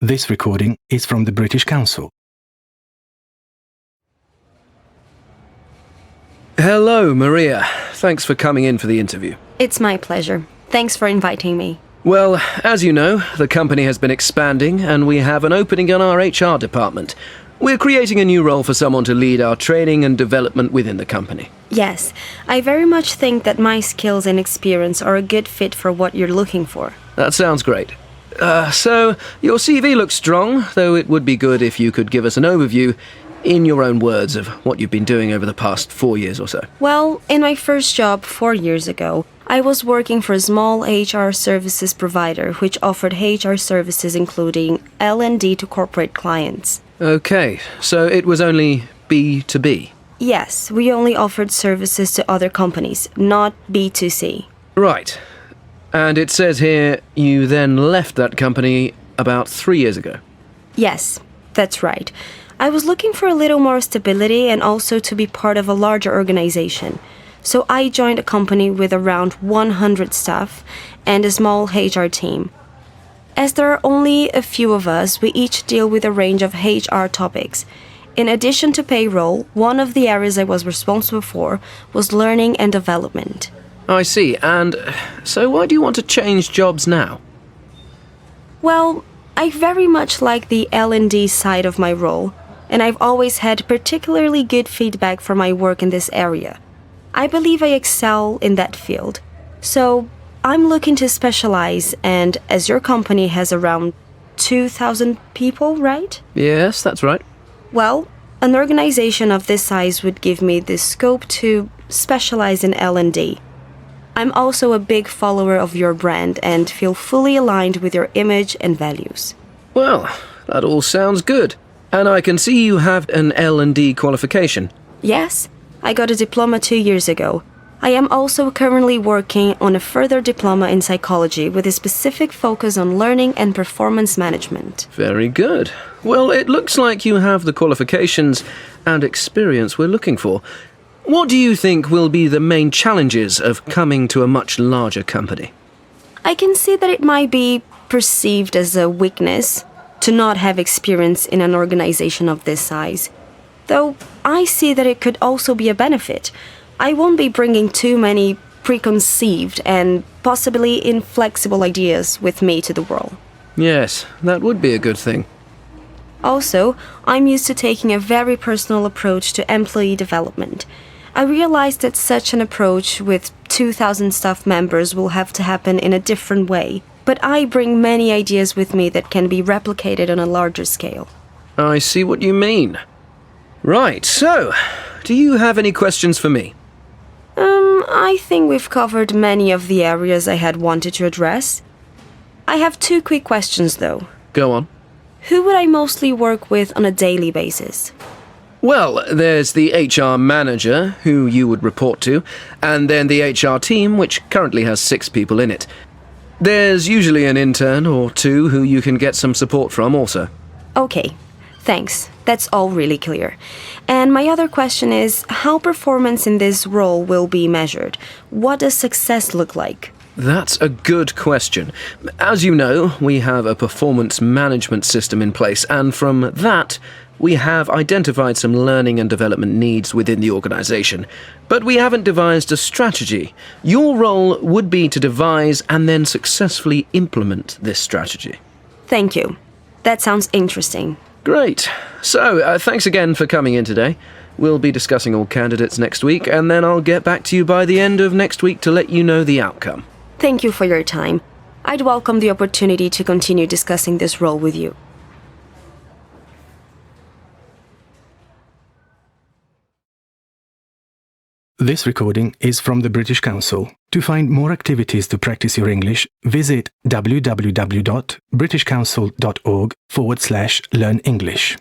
This recording is from the British Council. Hello, Maria. Thanks for coming in for the interview. It's my pleasure. Thanks for inviting me. Well, as you know, the company has been expanding and we have an opening in our HR department. We're creating a new role for someone to lead our training and development within the company. Yes, I very much think that my skills and experience are a good fit for what you're looking for. That sounds great. So, your CV looks strong, though it would be good if you could give us an overview, in your own words, of what you've been doing over the past 4 years or so. Well, in my first job 4 years ago, I was working for a small HR services provider which offered HR services including L&D to corporate clients. Okay, so it was only B2B? Yes, we only offered services to other companies, not B2C. Right. And it says here you then left that company about 3 years ago. Yes, that's right. I was looking for a little more stability and also to be part of a larger organization. So I joined a company with around 100 staff and a small HR team. As there are only a few of us, we each deal with a range of HR topics. In addition to payroll, one of the areas I was responsible for was learning and development. I see. And so why do you want to change jobs now? Well, I very much like the L&D side of my role, and I've always had particularly good feedback for my work in this area. I believe I excel in that field. So I'm looking to specialize, and as your company has around 2,000 people, right? Yes, that's right. Well, an organization of this size would give me the scope to specialize in L&D. I'm also a big follower of your brand and feel fully aligned with your image and values. Well, that all sounds good. And I can see you have an L&D qualification. Yes, I got a diploma 2 years ago. I am also currently working on a further diploma in psychology with a specific focus on learning and performance management. Very good. Well, it looks like you have the qualifications and experience we're looking for. What do you think will be the main challenges of coming to a much larger company? I can see that it might be perceived as a weakness to not have experience in an organization of this size. Though I see that it could also be a benefit. I won't be bringing too many preconceived and possibly inflexible ideas with me to the world. Yes, that would be a good thing. Also, I'm used to taking a very personal approach to employee development. I realize that such an approach with 2,000 staff members will have to happen in a different way, but I bring many ideas with me that can be replicated on a larger scale. I see what you mean. Right, so, do you have any questions for me? I think we've covered many of the areas I had wanted to address. I have 2 quick questions, though. Go on. Who would I mostly work with on a daily basis? Well, there's the HR manager, who you would report to, and then the HR team, which currently has 6 people in it. There's usually an intern or 2 who you can get some support from also. Okay, thanks. That's all really clear. And my other question is, how performance in this role will be measured? What does success look like? That's a good question. As you know, we have a performance management system in place, and from that, we have identified some learning and development needs within the organization. But we haven't devised a strategy. Your role would be to devise and then successfully implement this strategy. Thank you. That sounds interesting. Great. So, thanks again for coming in today. We'll be discussing all candidates next week, and then I'll get back to you by the end of next week to let you know the outcome. Thank you for your time. I'd welcome the opportunity to continue discussing this role with you. This recording is from the British Council. To find more activities to practice your English, visit www.britishcouncil.org/learn English.